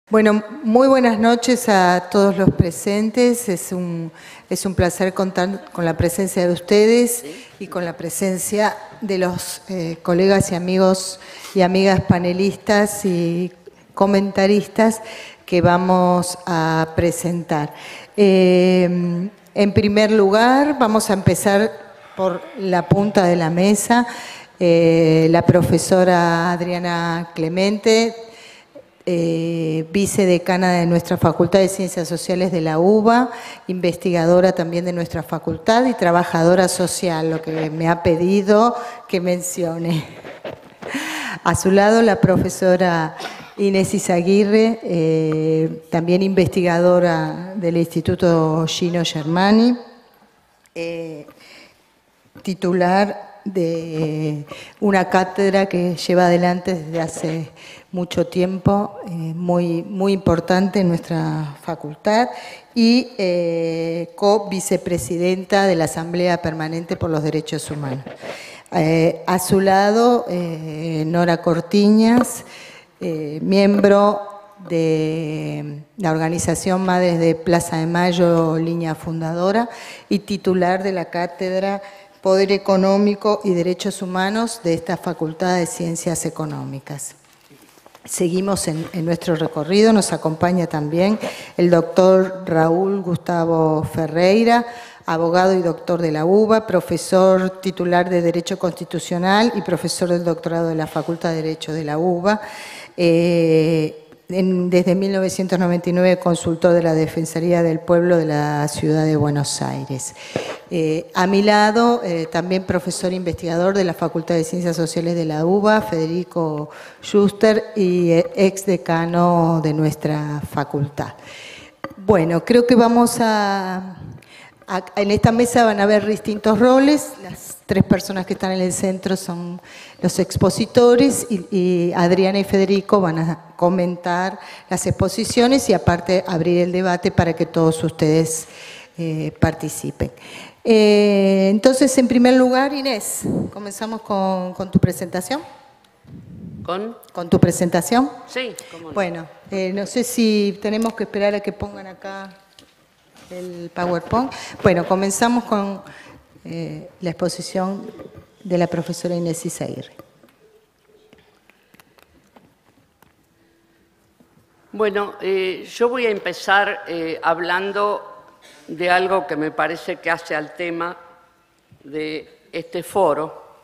Bueno, muy buenas noches a todos los presentes. Es un placer contar con la presencia de ustedes y con la presencia de los colegas y amigos y amigas panelistas y comentaristas que vamos a presentar. En primer lugar, vamos a empezar por la punta de la mesa. La profesora Adriana Clemente, vicedecana de nuestra Facultad de Ciencias Sociales de la UBA, investigadora también de nuestra facultad y trabajadora social, lo que me ha pedido que mencione. A su lado la profesora Inés Izaguirre, también investigadora del Instituto Gino Germani, titular de una cátedra que lleva adelante desde hace mucho tiempo, muy importante en nuestra facultad, y co-vicepresidenta de la Asamblea Permanente por los Derechos Humanos. A su lado, Nora Cortiñas, miembro de la organización Madres de Plaza de Mayo, línea fundadora, y titular de la cátedra Poder Económico y Derechos Humanos de esta Facultad de Ciencias Económicas. Seguimos en nuestro recorrido, nos acompaña también el doctor Raúl Gustavo Ferreira, abogado y doctor de la UBA, profesor titular de Derecho Constitucional y profesor del doctorado de la Facultad de Derecho de la UBA. Desde 1999 consultor de la Defensoría del Pueblo de la Ciudad de Buenos Aires. A mi lado, también profesor investigador de la Facultad de Ciencias Sociales de la UBA, Federico Schuster, y ex decano de nuestra facultad. Bueno, creo que vamos en esta mesa van a haber distintos roles. Las tres personas que están en el centro son los expositores y Adriana y Federico van a comentar las exposiciones y aparte abrir el debate para que todos ustedes participen. Entonces, en primer lugar, Inés, comenzamos con tu presentación. ¿Con tu presentación? Sí, cómo no. Bueno, no sé si tenemos que esperar a que pongan acá el PowerPoint. Bueno, comenzamos con la exposición de la profesora Inés Izaguirre. Bueno, yo voy a empezar hablando de algo que me parece que hace al tema de este foro,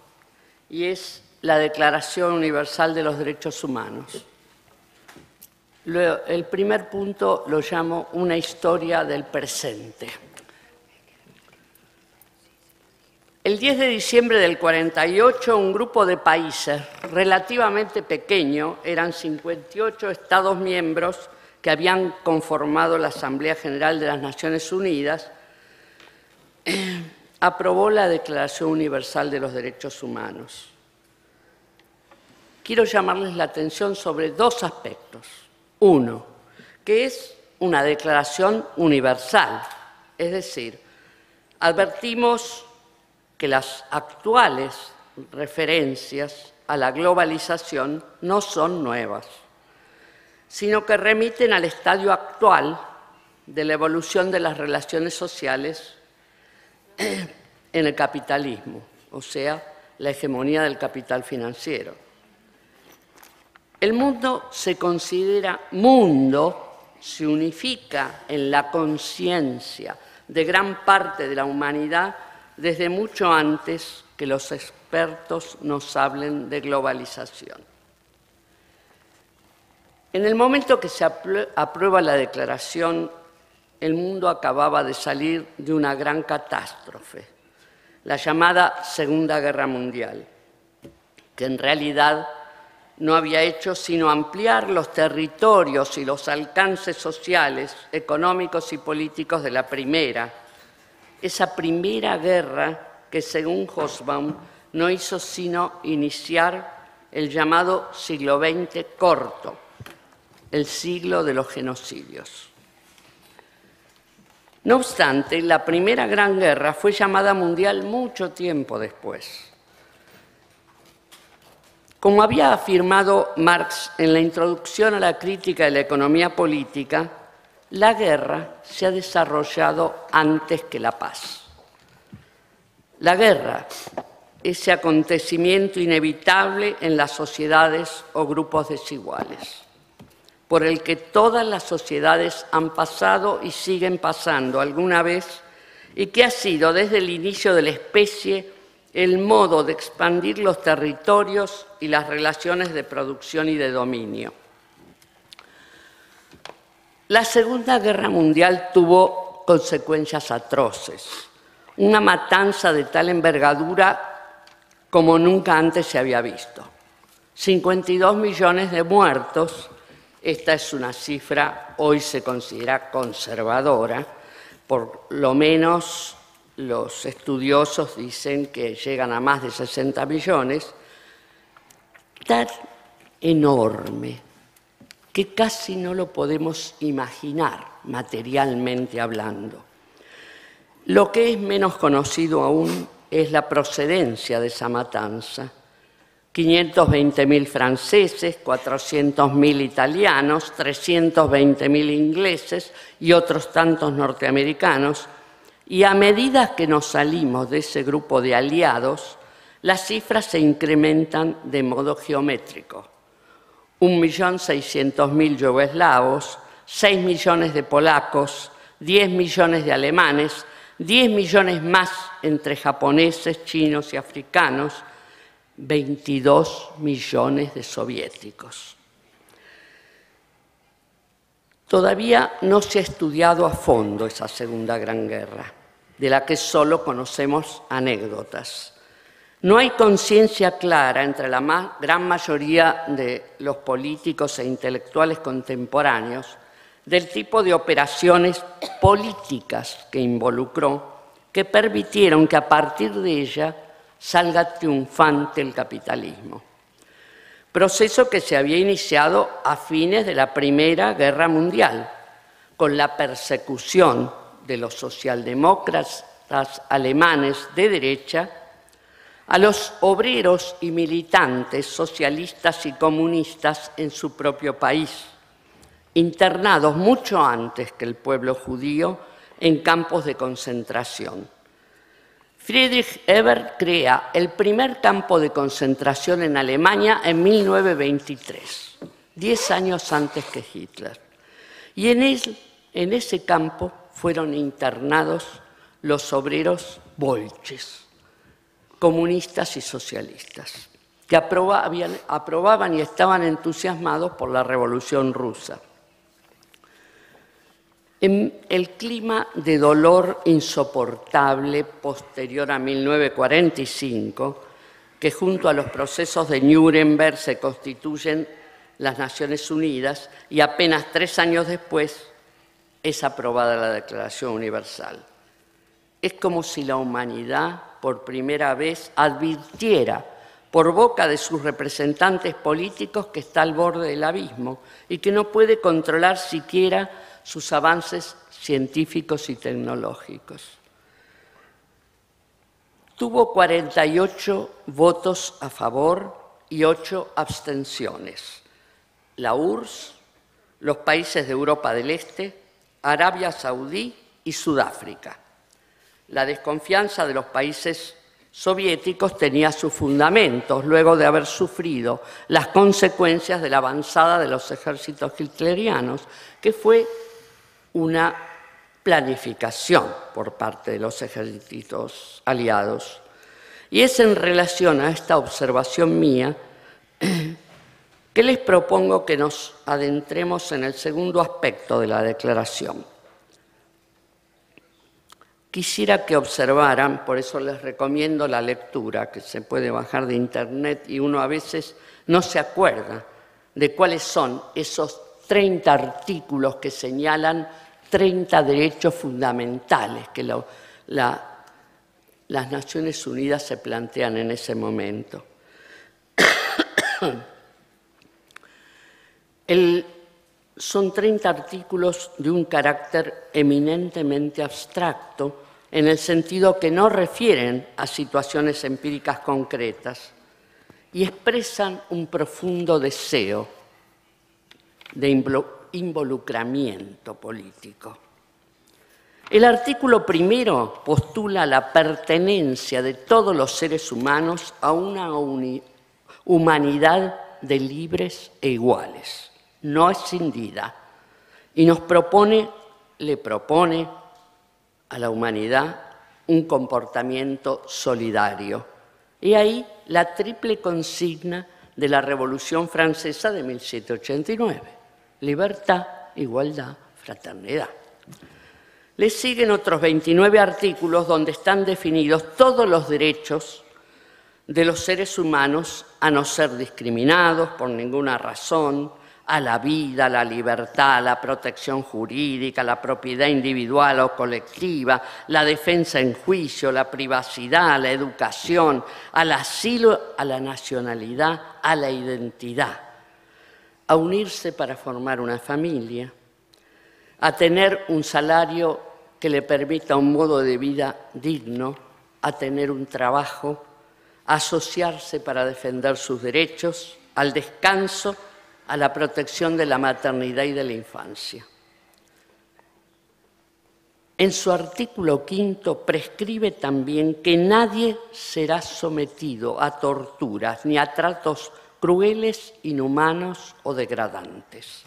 y es la Declaración Universal de los Derechos Humanos. El primer punto lo llamo una historia del presente. El 10 de diciembre del 48, un grupo de países relativamente pequeño, eran 58 Estados miembros que habían conformado la Asamblea General de las Naciones Unidas, aprobó la Declaración Universal de los Derechos Humanos. Quiero llamarles la atención sobre dos aspectos. Uno, que es una declaración universal, es decir, advertimos que las actuales referencias a la globalización no son nuevas, sino que remiten al estadio actual de la evolución de las relaciones sociales en el capitalismo, o sea, la hegemonía del capital financiero. El mundo se considera mundo, se unifica en la conciencia de gran parte de la humanidad desde mucho antes que los expertos nos hablen de globalización. En el momento que se aprueba la declaración, el mundo acababa de salir de una gran catástrofe, la llamada Segunda Guerra Mundial, que en realidad no había hecho sino ampliar los territorios y los alcances sociales, económicos y políticos de la primera. Esa primera guerra que, según Hobsbawm, no hizo sino iniciar el llamado siglo XX corto, el siglo de los genocidios. No obstante, la primera gran guerra fue llamada mundial mucho tiempo después. Como había afirmado Marx en la introducción a la crítica de la economía política, la guerra se ha desarrollado antes que la paz. La guerra, ese acontecimiento inevitable en las sociedades o grupos desiguales, por el que todas las sociedades han pasado y siguen pasando alguna vez, y que ha sido desde el inicio de la especie el modo de expandir los territorios y las relaciones de producción y de dominio. La Segunda Guerra Mundial tuvo consecuencias atroces, una matanza de tal envergadura como nunca antes se había visto. 52 millones de muertos, esta es una cifra hoy se considera conservadora, por lo menos los estudiosos dicen que llegan a más de 60 millones, tan enorme que casi no lo podemos imaginar materialmente hablando. Lo que es menos conocido aún es la procedencia de esa matanza. 520.000 franceses, 400.000 italianos, 320.000 ingleses y otros tantos norteamericanos. Y a medida que nos salimos de ese grupo de aliados, las cifras se incrementan de modo geométrico. 1.600.000 yugoslavos, 6 millones de polacos, 10 millones de alemanes, 10 millones más entre japoneses, chinos y africanos, 22 millones de soviéticos. Todavía no se ha estudiado a fondo esa Segunda Gran Guerra, de la que solo conocemos anécdotas. No hay conciencia clara entre la gran mayoría de los políticos e intelectuales contemporáneos del tipo de operaciones políticas que involucró, que permitieron que a partir de ella salga triunfante el capitalismo. Proceso que se había iniciado a fines de la Primera Guerra Mundial, con la persecución de los socialdemócratas alemanes de derecha a los obreros y militantes socialistas y comunistas en su propio país, internados mucho antes que el pueblo judío en campos de concentración. Friedrich Ebert crea el primer campo de concentración en Alemania en 1923, 10 años antes que Hitler. Y en ese campo fueron internados los obreros bolches, comunistas y socialistas, que aprobaban y estaban entusiasmados por la Revolución Rusa. En el clima de dolor insoportable posterior a 1945, que junto a los procesos de Nuremberg se constituyen las Naciones Unidas y apenas 3 años después es aprobada la Declaración Universal. Es como si la humanidad por primera vez advirtiera por boca de sus representantes políticos que está al borde del abismo y que no puede controlar siquiera sus avances científicos y tecnológicos. Tuvo 48 votos a favor y 8 abstenciones. La URSS, los países de Europa del Este, Arabia Saudí y Sudáfrica. La desconfianza de los países soviéticos tenía sus fundamentos luego de haber sufrido las consecuencias de la avanzada de los ejércitos hitlerianos, que fue una planificación por parte de los ejércitos aliados. Y es en relación a esta observación mía que les propongo que nos adentremos en el segundo aspecto de la declaración. Quisiera que observaran, por eso les recomiendo la lectura, que se puede bajar de internet y uno a veces no se acuerda de cuáles son esos 30 artículos que señalan 30 derechos fundamentales que las Naciones Unidas se plantean en ese momento. Son 30 artículos de un carácter eminentemente abstracto, en el sentido que no refieren a situaciones empíricas concretas y expresan un profundo deseo de involucramiento político. El artículo primero postula la pertenencia de todos los seres humanos a una humanidad de libres e iguales, no escindida, y le propone a la humanidad un comportamiento solidario. Y ahí la triple consigna de la Revolución Francesa de 1789: libertad, igualdad, fraternidad. Le siguen otros 29 artículos donde están definidos todos los derechos de los seres humanos a no ser discriminados por ninguna razón, a la vida, a la libertad, a la protección jurídica, a la propiedad individual o colectiva, la defensa en juicio, la privacidad, a la educación, al asilo, a la nacionalidad, a la identidad, a unirse para formar una familia, a tener un salario que le permita un modo de vida digno, a tener un trabajo, a asociarse para defender sus derechos, al descanso, a la protección de la maternidad y de la infancia. En su artículo 5 prescribe también que nadie será sometido a torturas ni a tratos crueles, inhumanos o degradantes.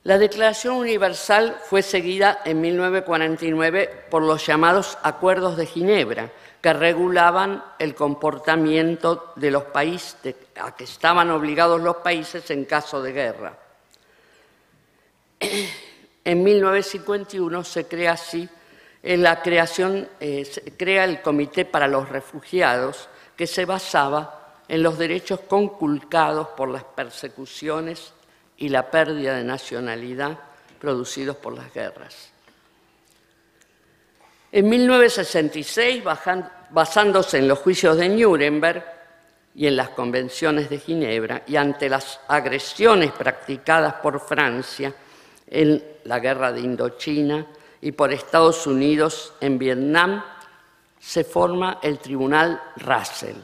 La Declaración Universal fue seguida en 1949 por los llamados Acuerdos de Ginebra, que regulaban el comportamiento de los países a que estaban obligados los países en caso de guerra. En 1951 se crea así se crea el Comité para los Refugiados, que se basaba en los derechos conculcados por las persecuciones y la pérdida de nacionalidad producidos por las guerras. En 1966, basándose en los juicios de Nuremberg y en las convenciones de Ginebra, y ante las agresiones practicadas por Francia en la guerra de Indochina y por Estados Unidos en Vietnam, se forma el Tribunal Russell,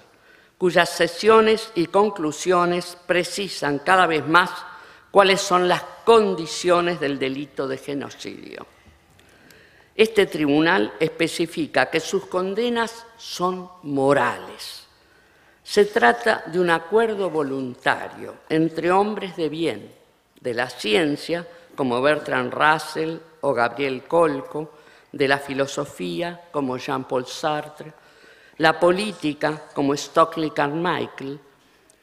cuyas sesiones y conclusiones precisan cada vez más cuáles son las condiciones del delito de genocidio. Este tribunal especifica que sus condenas son morales. Se trata de un acuerdo voluntario entre hombres de bien, de la ciencia, como Bertrand Russell o Gabriel Colco, de la filosofía, como Jean-Paul Sartre, la política, como Stokely Carmichael,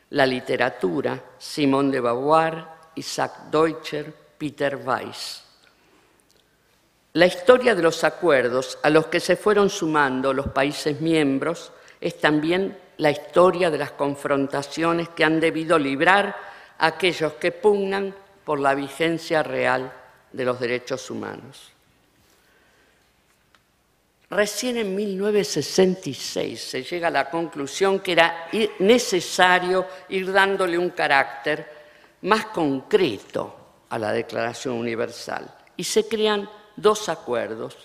la literatura, Simone de Beauvoir, Isaac Deutscher, Peter Weiss. La historia de los acuerdos a los que se fueron sumando los países miembros es también la historia de las confrontaciones que han debido librar aquellos que pugnan por la vigencia real de los derechos humanos. Recién en 1966 se llega a la conclusión que era necesario ir dándole un carácter más concreto a la Declaración Universal y se crean dos acuerdos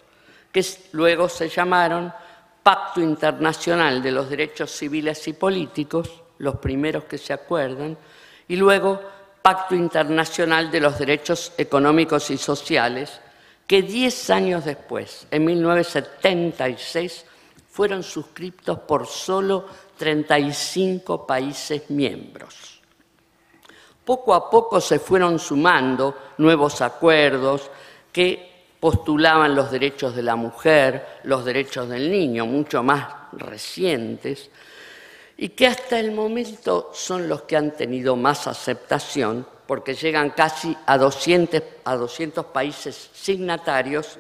que luego se llamaron Pacto Internacional de los Derechos Civiles y Políticos, los primeros que se acuerdan, y luego Pacto Internacional de los Derechos Económicos y Sociales, que 10 años después, en 1976, fueron suscritos por solo 35 países miembros. Poco a poco se fueron sumando nuevos acuerdos que postulaban los derechos de la mujer, los derechos del niño, mucho más recientes, y que hasta el momento son los que han tenido más aceptación, porque llegan casi a 200 países signatarios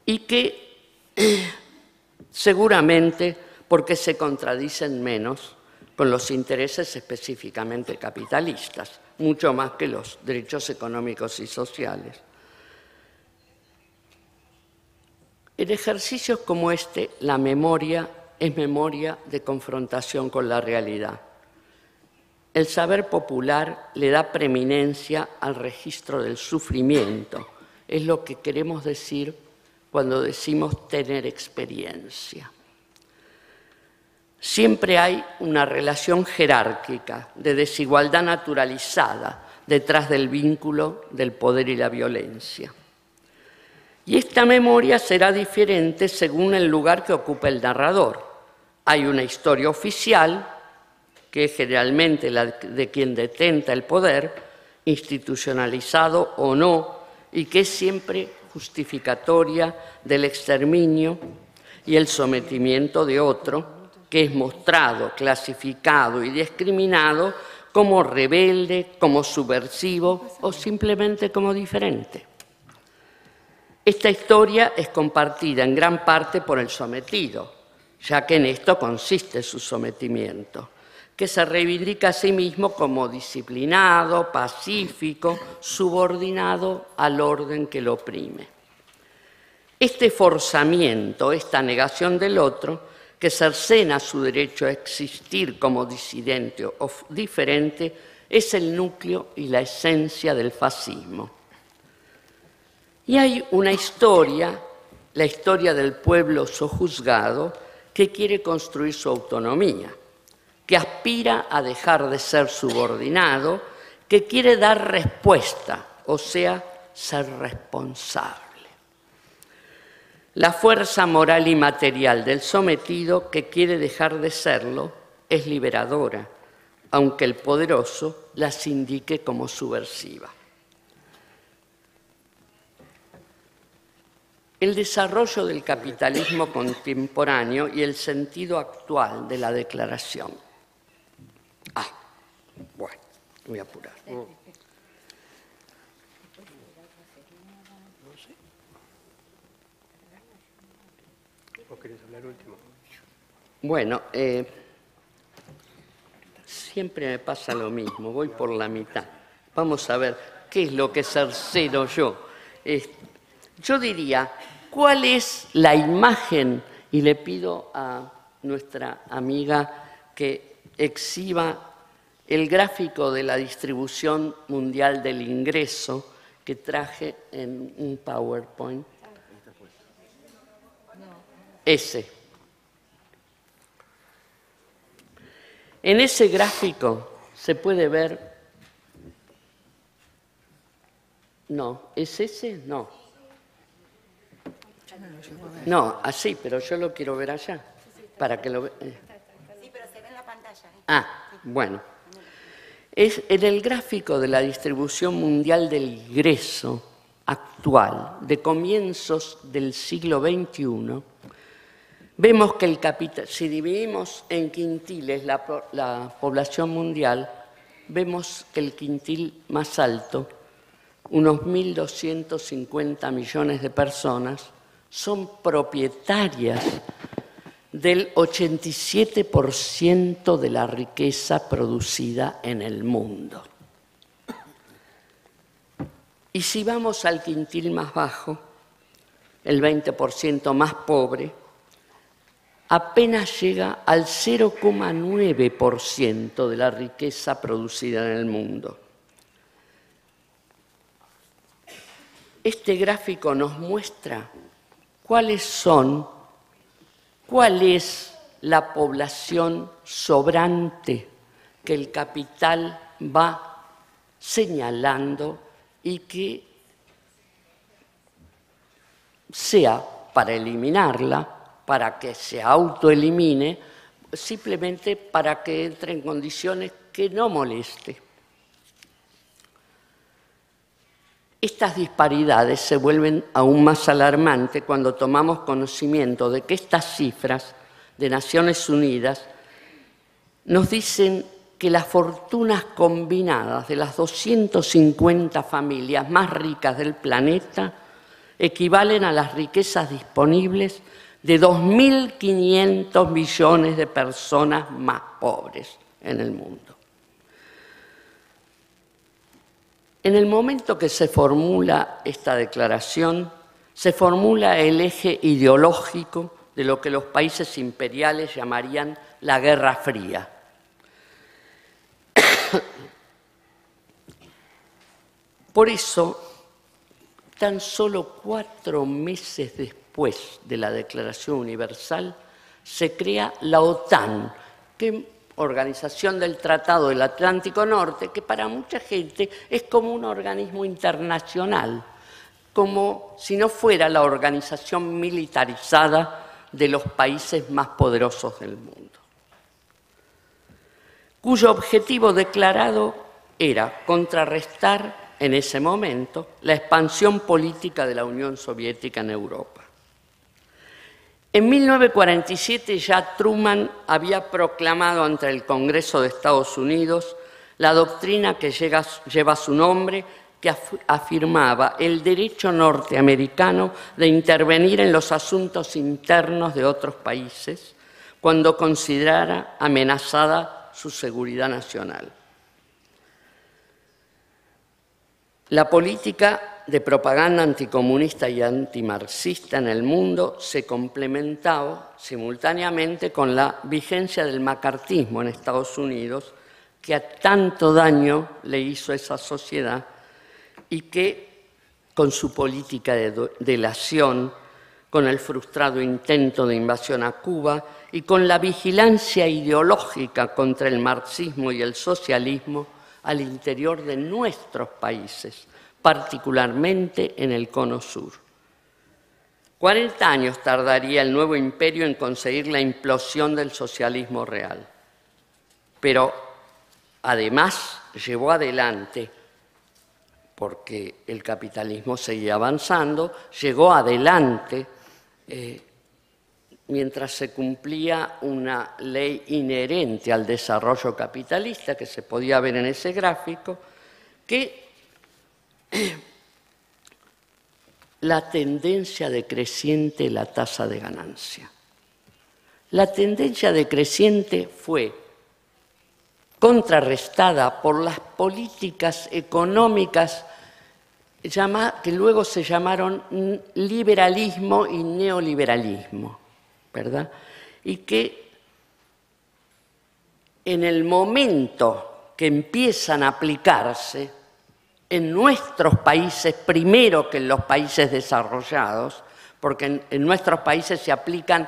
y que seguramente porque se contradicen menos con los intereses específicamente capitalistas, mucho más que los derechos económicos y sociales. En ejercicios como este, la memoria es memoria de confrontación con la realidad. El saber popular le da preeminencia al registro del sufrimiento. Es lo que queremos decir cuando decimos tener experiencia. siempre hay una relación jerárquica de desigualdad naturalizada detrás del vínculo del poder y la violencia. Y esta memoria será diferente según el lugar que ocupe el narrador. Hay una historia oficial, que es generalmente la de quien detenta el poder, institucionalizado o no, y que es siempre justificatoria del exterminio y el sometimiento de otro, que es mostrado, clasificado y discriminado como rebelde, como subversivo o simplemente como diferente. Esta historia es compartida en gran parte por el sometido, ya que en esto consiste su sometimiento, que se reivindica a sí mismo como disciplinado, pacífico, subordinado al orden que lo oprime. Este forzamiento, esta negación del otro, que cercena su derecho a existir como disidente o diferente, es el núcleo y la esencia del fascismo. Y hay una historia, la historia del pueblo sojuzgado, que quiere construir su autonomía, que aspira a dejar de ser subordinado, que quiere dar respuesta, o sea, ser responsable. La fuerza moral y material del sometido, que quiere dejar de serlo, es liberadora, aunque el poderoso las indique como subversiva. El desarrollo del capitalismo contemporáneo y el sentido actual de la declaración. Bueno, voy a apurar. ¿O querés hablar último? Bueno, siempre me pasa lo mismo, voy por la mitad. Vamos a ver qué es lo que cerceno yo. Yo diría, ¿cuál es la imagen? Y le pido a nuestra amiga que exhiba el gráfico de la distribución mundial del ingreso que traje en un PowerPoint. Ese. En ese gráfico se puede ver... No, ¿es ese? No. No, así, pero yo lo quiero ver allá, para que lo vea. Sí, pero se ve en la pantalla. Bueno. Es en el gráfico de la distribución mundial del ingreso actual, de comienzos del siglo XXI, vemos que el capital, si dividimos en quintiles la población mundial, vemos que el quintil más alto, unos 1.250 millones de personas, son propietarias del 87% de la riqueza producida en el mundo. Y si vamos al quintil más bajo, el 20% más pobre, apenas llega al 0,9% de la riqueza producida en el mundo. Este gráfico nos muestra cuál es la población sobrante que el capital va señalando y que sea para eliminarla, para que se autoelimine, simplemente para que entre en condiciones que no moleste. Estas disparidades se vuelven aún más alarmantes cuando tomamos conocimiento de que estas cifras de Naciones Unidas nos dicen que las fortunas combinadas de las 250 familias más ricas del planeta equivalen a las riquezas disponibles de 2.500 millones de personas más pobres en el mundo. En el momento que se formula esta declaración, se formula el eje ideológico de lo que los países imperiales llamarían la Guerra Fría. Por eso, tan solo 4 meses después de la Declaración Universal, se crea la OTAN, que Organización del Tratado del Atlántico Norte, que para mucha gente es como un organismo internacional, como si no fuera la organización militarizada de los países más poderosos del mundo, cuyo objetivo declarado era contrarrestar en ese momento la expansión política de la Unión Soviética en Europa. En 1947 ya Truman había proclamado ante el Congreso de Estados Unidos la doctrina que lleva su nombre, que afirmaba el derecho norteamericano de intervenir en los asuntos internos de otros países cuando considerara amenazada su seguridad nacional. La política de propaganda anticomunista y antimarxista en el mundo se complementaba simultáneamente con la vigencia del macartismo en Estados Unidos, que a tanto daño le hizo a esa sociedad y que, con su política de delación, con el frustrado intento de invasión a Cuba y con la vigilancia ideológica contra el marxismo y el socialismo al interior de nuestros países, particularmente en el Cono Sur. 40 años tardaría el nuevo imperio en conseguir la implosión del socialismo real, pero además llevó adelante, porque el capitalismo seguía avanzando, llegó adelante mientras se cumplía una ley inherente al desarrollo capitalista, que se podía ver en ese gráfico, que la tendencia decreciente de la tasa de ganancia. La tendencia decreciente fue contrarrestada por las políticas económicas que luego se llamaron liberalismo y neoliberalismo, ¿verdad? Y que en el momento que empiezan a aplicarse en nuestros países, primero que en los países desarrollados, porque en nuestros países se aplican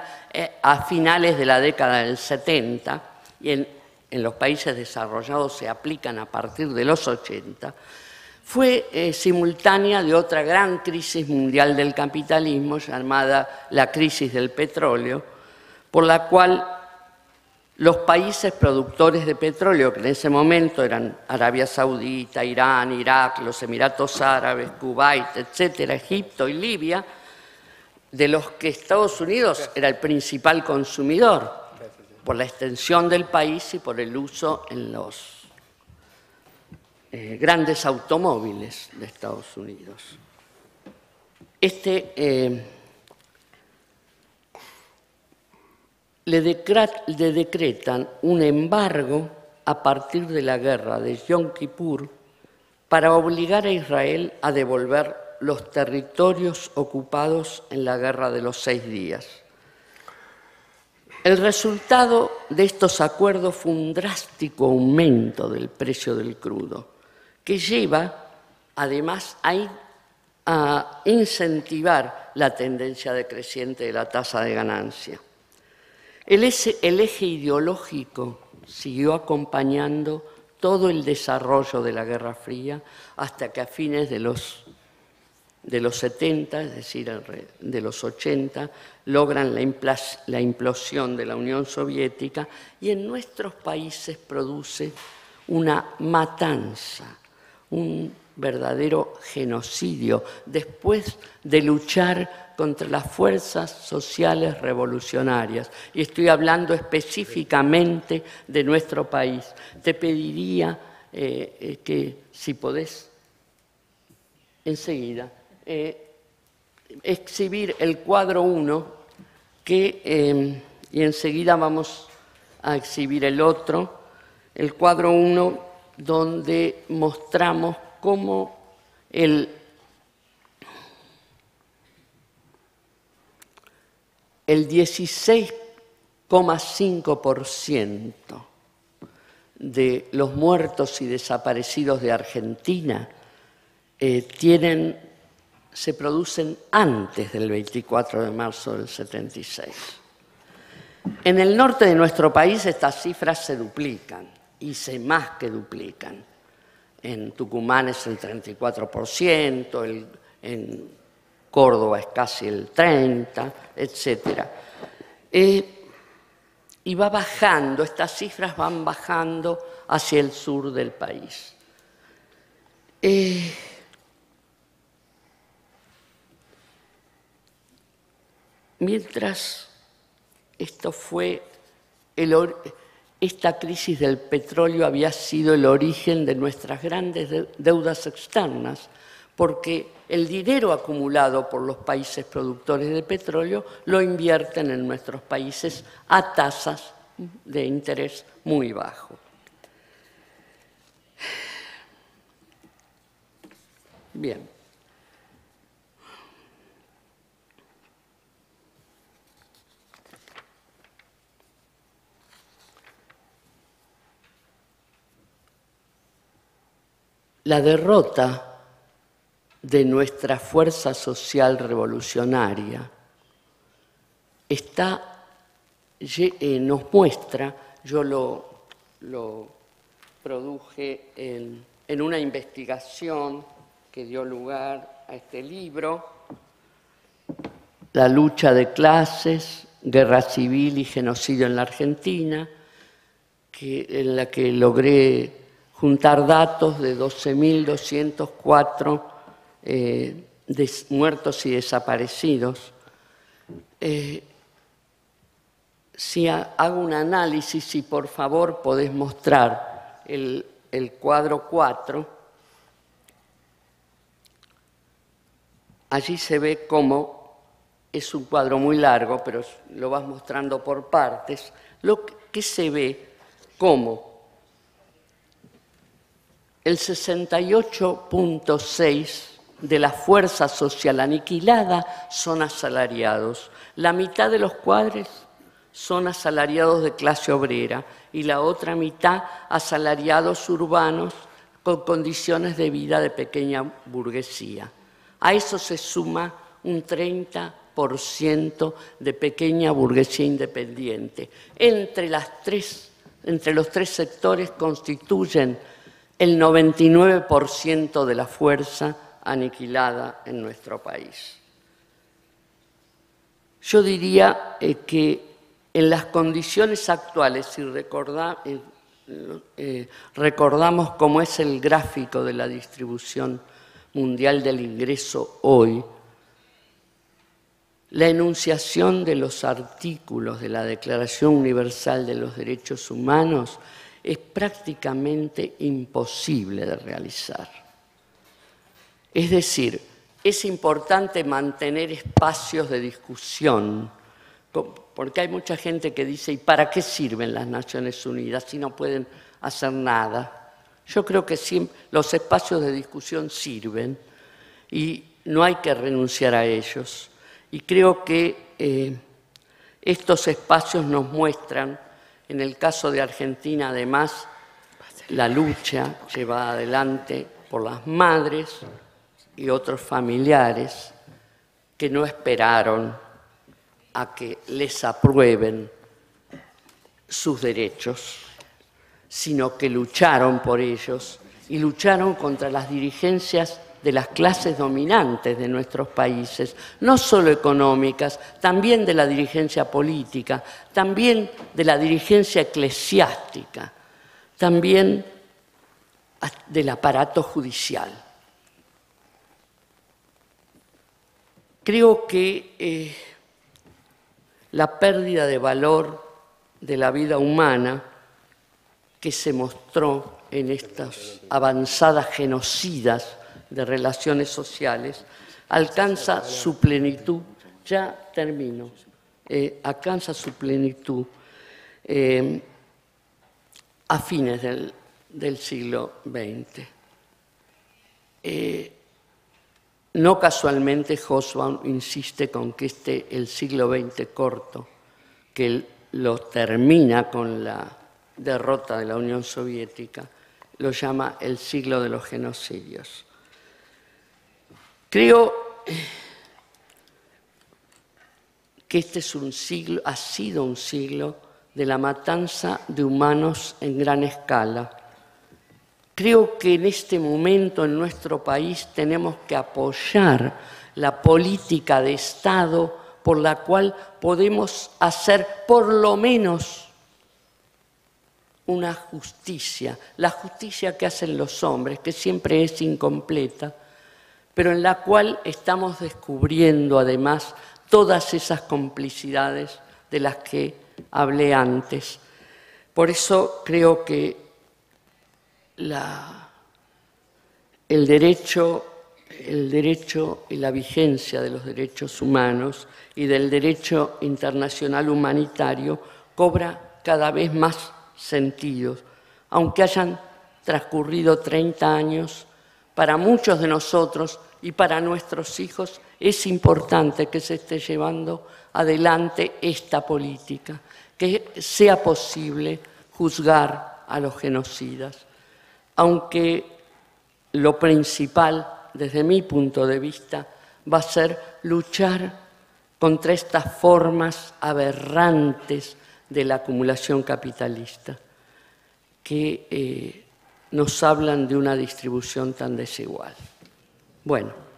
a finales de la década del 70 y en los países desarrollados se aplican a partir de los 80, fue simultánea de otra gran crisis mundial del capitalismo llamada la crisis del petróleo, por la cual los países productores de petróleo, que en ese momento eran Arabia Saudita, Irán, Irak, los Emiratos Árabes, Kuwait, etcétera, Egipto y Libia, de los que Estados Unidos era el principal consumidor, por la extensión del país y por el uso en los grandes automóviles de Estados Unidos. Le decretan un embargo a partir de la guerra de Yom Kippur para obligar a Israel a devolver los territorios ocupados en la Guerra de los 6 días. El resultado de estos acuerdos fue un drástico aumento del precio del crudo, que lleva, además, a incentivar la tendencia decreciente de la tasa de ganancia. El eje ideológico siguió acompañando todo el desarrollo de la Guerra Fría hasta que a fines de los 70, es decir, de los 80, logran la implosión de la Unión Soviética y en nuestros países produce una matanza, un verdadero genocidio, después de luchar contra las fuerzas sociales revolucionarias. Y estoy hablando específicamente de nuestro país. Te pediría que, si podés, enseguida, exhibir el cuadro 1, y enseguida vamos a exhibir el otro, el cuadro 1, donde mostramos cómo el 16,5% de los muertos y desaparecidos de Argentina se producen antes del 24 de marzo del 76. En el norte de nuestro país estas cifras se duplican, y se más que duplican. En Tucumán es el 34%, en Córdoba es casi el 30%, etc. Y va bajando, estas cifras van bajando hacia el sur del país. Mientras esta crisis del petróleo había sido el origen de nuestras grandes deudas externas, porque el dinero acumulado por los países productores de petróleo lo invierten en nuestros países a tasas de interés muy bajo. Bien. La derrota de nuestra fuerza social revolucionaria nos muestra, yo lo produje en una investigación que dio lugar a este libro, La lucha de clases, guerra civil y genocidio en la Argentina, en la que logré juntar datos de 12.204 muertos y desaparecidos. Si hago un análisis, si por favor podés mostrar el cuadro 4, allí se ve cómo es un cuadro muy largo, pero lo vas mostrando por partes, lo que se ve como el 68.6% de la fuerza social aniquilada son asalariados. La mitad de los cuadros son asalariados de clase obrera y la otra mitad asalariados urbanos con condiciones de vida de pequeña burguesía. A eso se suma un 30% de pequeña burguesía independiente. Entre los tres sectores constituyen el 99% de la fuerza aniquilada en nuestro país. Yo diría que en las condiciones actuales, si recordamos cómo es el gráfico de la distribución mundial del ingreso hoy, la enunciación de los artículos de la Declaración Universal de los Derechos Humanos es prácticamente imposible de realizar. Es decir, es importante mantener espacios de discusión, porque hay mucha gente que dice, ¿y para qué sirven las Naciones Unidas si no pueden hacer nada? Yo creo que los espacios de discusión sirven y no hay que renunciar a ellos. Y creo que estos espacios nos muestran, en el caso de Argentina, además, la lucha llevada adelante por las madres y otros familiares que no esperaron a que les aprueben sus derechos, sino que lucharon por ellos y lucharon contra las dirigencias de las clases dominantes de nuestros países, no solo económicas, también de la dirigencia política, también de la dirigencia eclesiástica, también del aparato judicial. Creo que la pérdida de valor de la vida humana que se mostró en estas avanzadas genocidas de relaciones sociales, alcanza su plenitud, ya termino, alcanza su plenitud a fines del siglo XX. No casualmente Hobsbawm insiste con que el siglo XX corto, que lo termina con la derrota de la Unión Soviética, lo llama el siglo de los genocidios. Creo que este es un siglo, ha sido un siglo de la matanza de humanos en gran escala. Creo que en este momento en nuestro país tenemos que apoyar la política de Estado por la cual podemos hacer por lo menos una justicia, la justicia que hacen los hombres, que siempre es incompleta, pero en la cual estamos descubriendo además todas esas complicidades de las que hablé antes. Por eso creo que el derecho y la vigencia de los derechos humanos y del derecho internacional humanitario cobra cada vez más sentido, aunque hayan transcurrido 30 años. Para muchos de nosotros y para nuestros hijos es importante que se esté llevando adelante esta política, que sea posible juzgar a los genocidas, aunque lo principal, desde mi punto de vista, va a ser luchar contra estas formas aberrantes de la acumulación capitalista que nos hablan de una distribución tan desigual. Bueno.